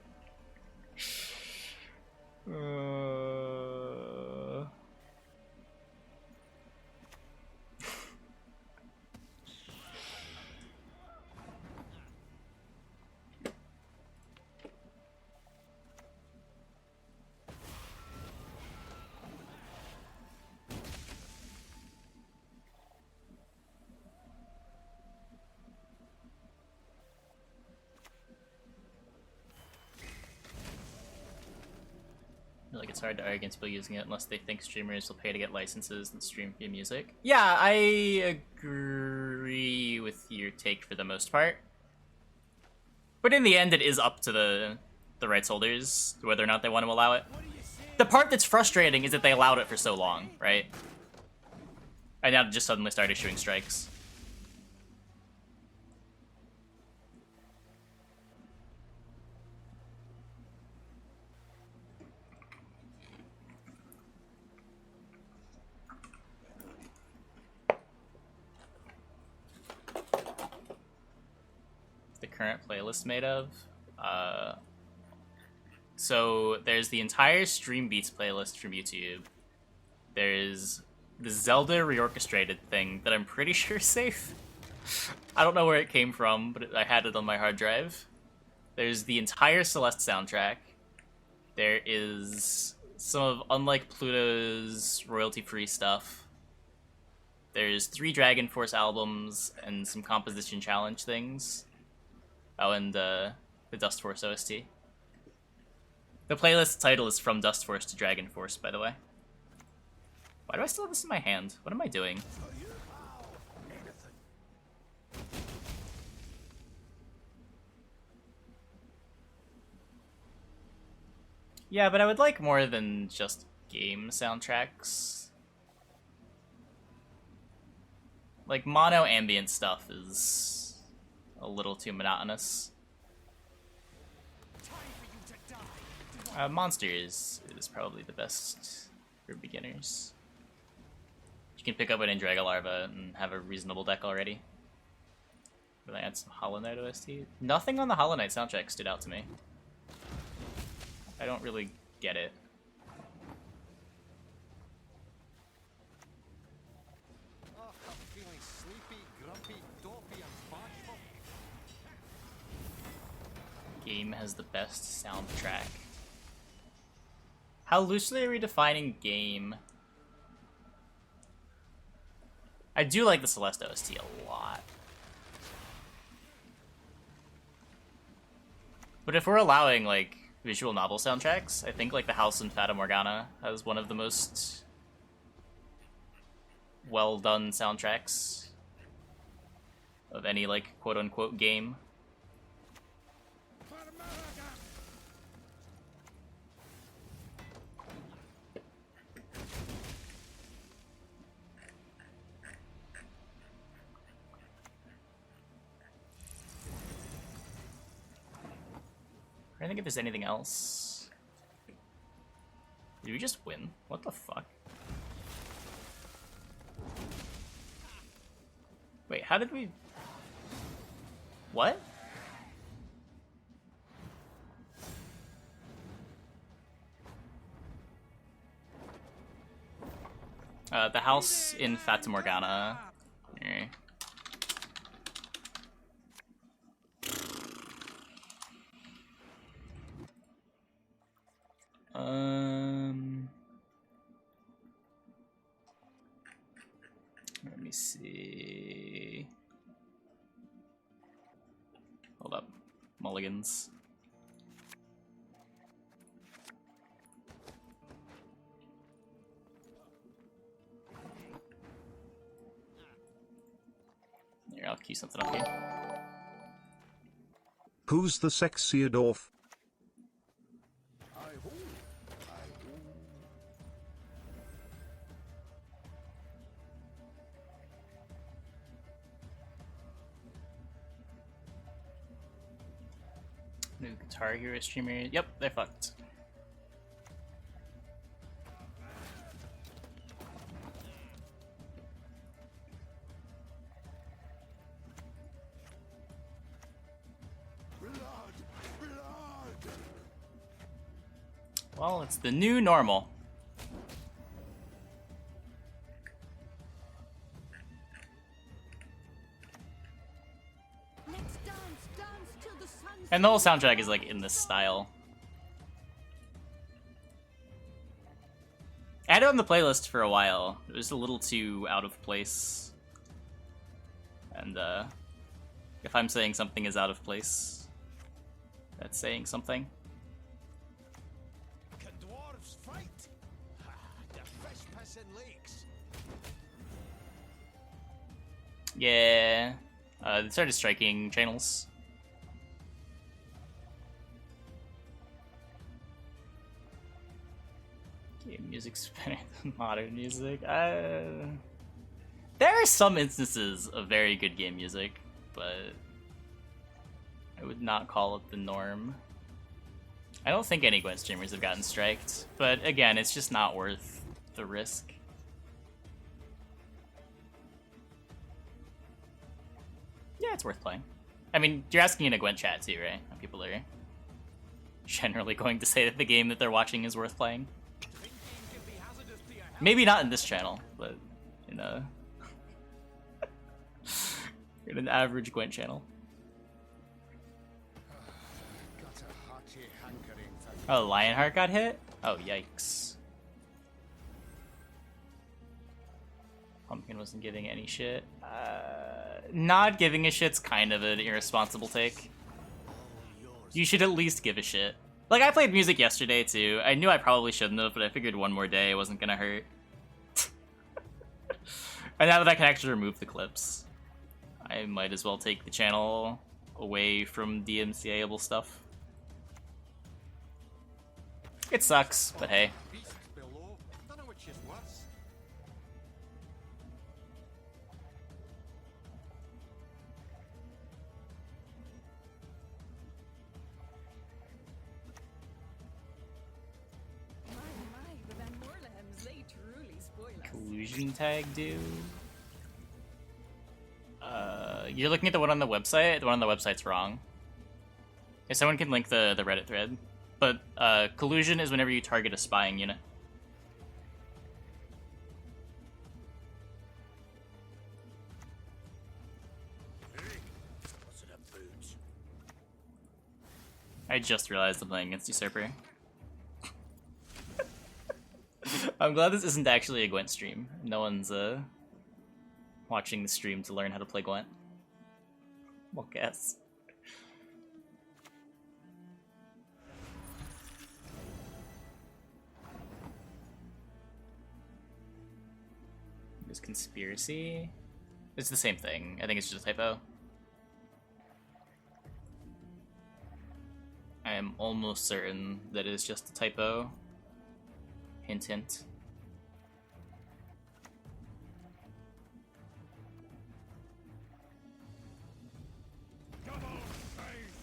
it's hard to argue against people using it unless they think streamers will pay to get licenses and stream via music. Yeah, I agree with your take for the most part. But in the end, it is up to the rights holders whether or not they want to allow it. The part that's frustrating is that they allowed it for so long, right? And now just suddenly started issuing strikes. The current playlist made of? So there's the entire Stream Beats playlist from YouTube. There's the Zelda reorchestrated thing that I'm pretty sure is safe. I don't know where it came from, but I had it on my hard drive. There's the entire Celeste soundtrack. There is some of Unlike Pluto's royalty-free stuff. There's 3 Dragon Force albums and some composition challenge things. Oh, and the Dust Force OST. The playlist title is From Dust Force to Dragon Force, by the way. Why do I still have this in my hand? What am I doing? Yeah, but I would like more than just game soundtracks. Like, mono ambient stuff is a little too monotonous. Monsters is probably the best for beginners. You can pick up an Indraga Larva and have a reasonable deck already. But I add some Hollow Knight OST. Nothing on the Hollow Knight soundtrack stood out to me. I don't really get it. Oh, I'm feeling sleepy, grumpy, dopey, and bashful. Game has the best soundtrack. How loosely are we defining game? I do like the Celeste OST a lot. But if we're allowing, like, visual novel soundtracks, I think, like, the House in Fata Morgana has one of the most well-done soundtracks of any, like, quote-unquote game. I don't think if there's anything else. Did we just win? What the fuck? Wait, how did we... What? The house in Fata Morgana. Eh. Let me see. Hold up. Mulligans. Here, I'll key something up here. Who's the sexier dwarf? New Guitar Hero streamer. Yep, they're fucked. Well, it's the new normal. Let's dance till the sun. And the whole soundtrack is like in this style. I had it on the playlist for a while. It was a little too out of place. And if I'm saying something is out of place, that's saying something. Can dwarves fight? Yeah. They started striking channels. Game music's better than modern music. There are some instances of very good game music, but I would not call it the norm. I don't think any Gwent streamers have gotten striked, but again, it's just not worth the risk. Yeah, it's worth playing. I mean, you're asking in a Gwent chat too, right? People are generally going to say that the game that they're watching is worth playing. Maybe not in this channel, but in a in an average Gwent channel. Got a hearty hankering for Oh, Lionheart got hit? Oh, yikes. Pumpkin wasn't giving any shit. Not giving a shit's kind of an irresponsible take. You should at least give a shit. Like, I played music yesterday, too. I knew I probably shouldn't have, but I figured one more day wasn't gonna hurt. And now that I can actually remove the clips, I might as well take the channel away from DMCA-able stuff. It sucks, but hey. beasts below. Don't know which is worse. My, the Van Moorlehems, they truly spoil us. Collusion tag, dude. You're looking at the one on the website? The one on the website's wrong. If someone can link the Reddit thread. But collusion is whenever you target a spying unit. What's it a boot? I just realized I'm playing against Usurper. I'm glad this isn't actually a Gwent stream. No one's watching the stream to learn how to play Gwent. Well, guess. There's conspiracy. It's the same thing. I think it's just a typo. I am almost certain that it is just a typo. Hint, hint. Come on, Faith!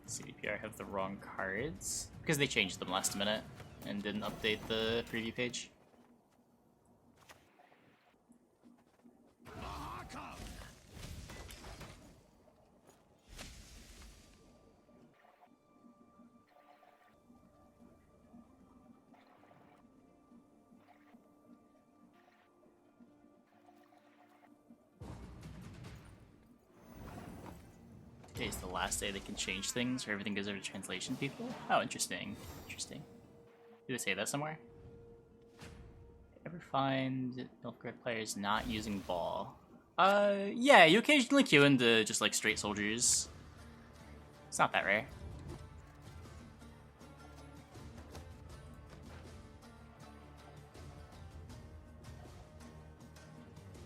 CDPR have the wrong cards because they changed them last minute and didn't update the preview page. Today's the last day they can change things, or everything goes over to translation people? Oh, interesting. Interesting. Did they say that somewhere? Ever find Milfgard players not using ball? Yeah, you occasionally queue into just like straight soldiers. It's not that rare.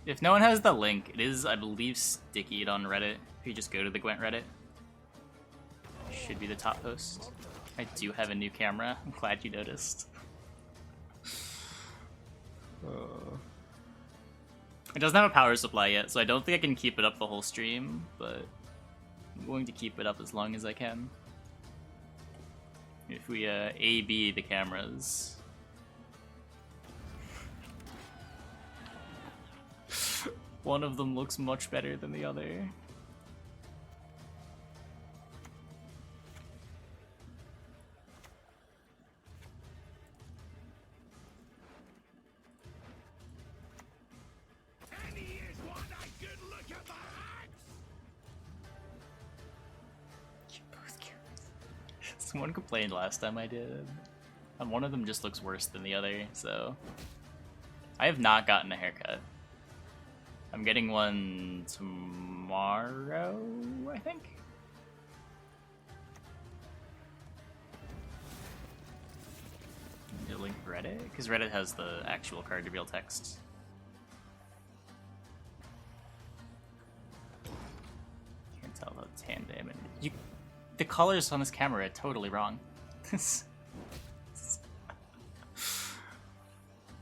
If no one has the link, it is, I believe, stickied on Reddit. If you just go to the Gwent Reddit, should be the top post. I do have a new camera. I'm glad you noticed. It doesn't have a power supply yet, so I don't think I can keep it up the whole stream, but I'm going to keep it up as long as I can. If we A-B the cameras. One of them looks much better than the other. Someone complained last time I did, and one of them just looks worse than the other, so I have not gotten a haircut. I'm getting one tomorrow, I think. Reddit? Because Reddit has the actual card reveal text. Can't tell about tandem. And the colors on this camera are totally wrong. This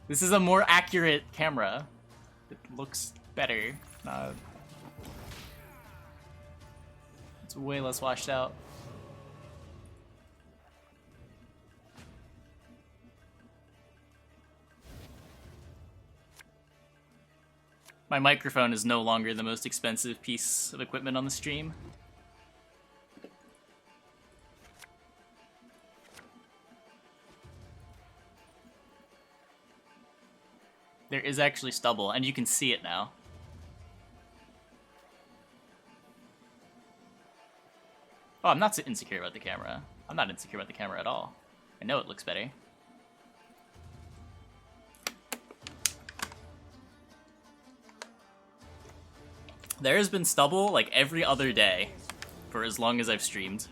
is a more accurate camera. It looks better. It's way less washed out. My microphone is no longer the most expensive piece of equipment on the stream. There is actually stubble, and you can see it now. Oh, I'm not insecure about the camera. I'm not insecure about the camera at all. I know it looks better. There has been stubble like every other day for as long as I've streamed.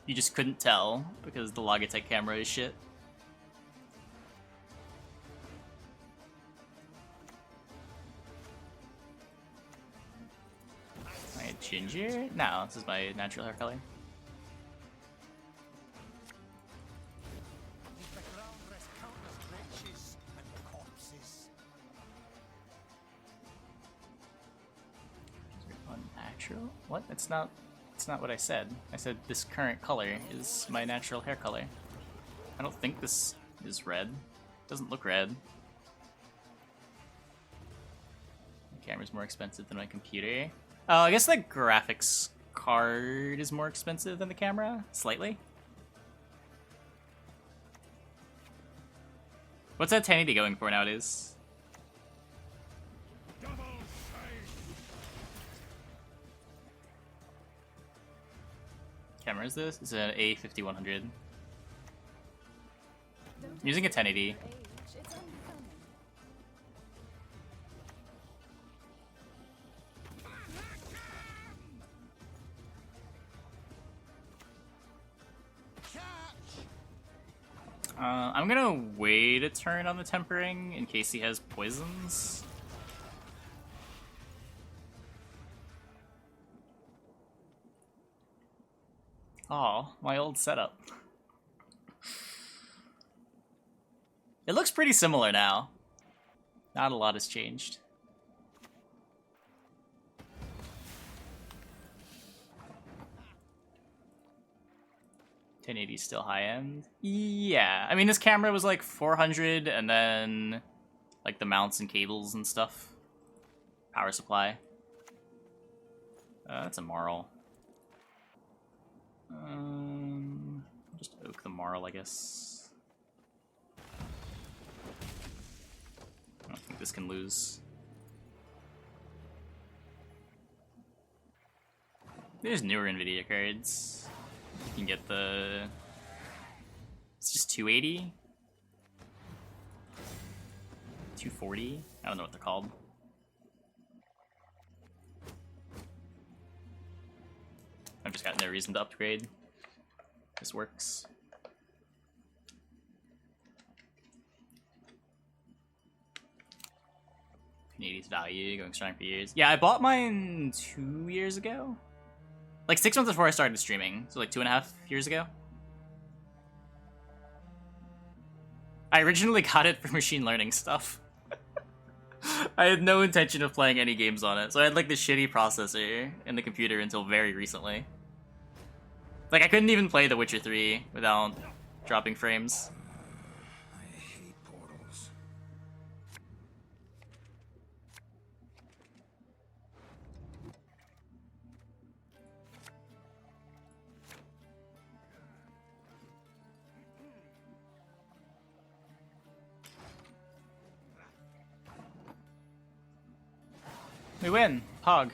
You just couldn't tell because the Logitech camera is shit. Am I a ginger? No, this is my natural hair color. The ground rests countless wretches and corpses. Unnatural? What? That's not what I said. I said this current color is my natural hair color. I don't think this is red. It doesn't look red. My camera's more expensive than my computer. Oh, I guess the graphics card is more expensive than the camera, slightly. What's that 1080 going for nowadays? Camera is this? It's an A5100. I'm using a 1080. Age, it's unbecoming. I'm gonna wait a turn on the tempering in case he has poisons. Oh, my old setup. It looks pretty similar now. Not a lot has changed. $1080 still high end? Yeah, I mean this camera was like 400 and then like the mounts and cables and stuff. Power supply. That's a marl. Just oak the marl, I guess. I don't think this can lose. There's newer NVIDIA cards. You can get the... It's just 280? 240? I don't know what they're called. I've just got no reason to upgrade. This works. Canadian's value going strong for years. Yeah, I bought mine 2 years ago. Like 6 months before I started streaming, so like 2.5 years ago. I originally got it for machine learning stuff. I had no intention of playing any games on it, so I had like the shitty processor in the computer until very recently. Like I couldn't even play The Witcher 3 without dropping frames. I hate portals. We win! Pog.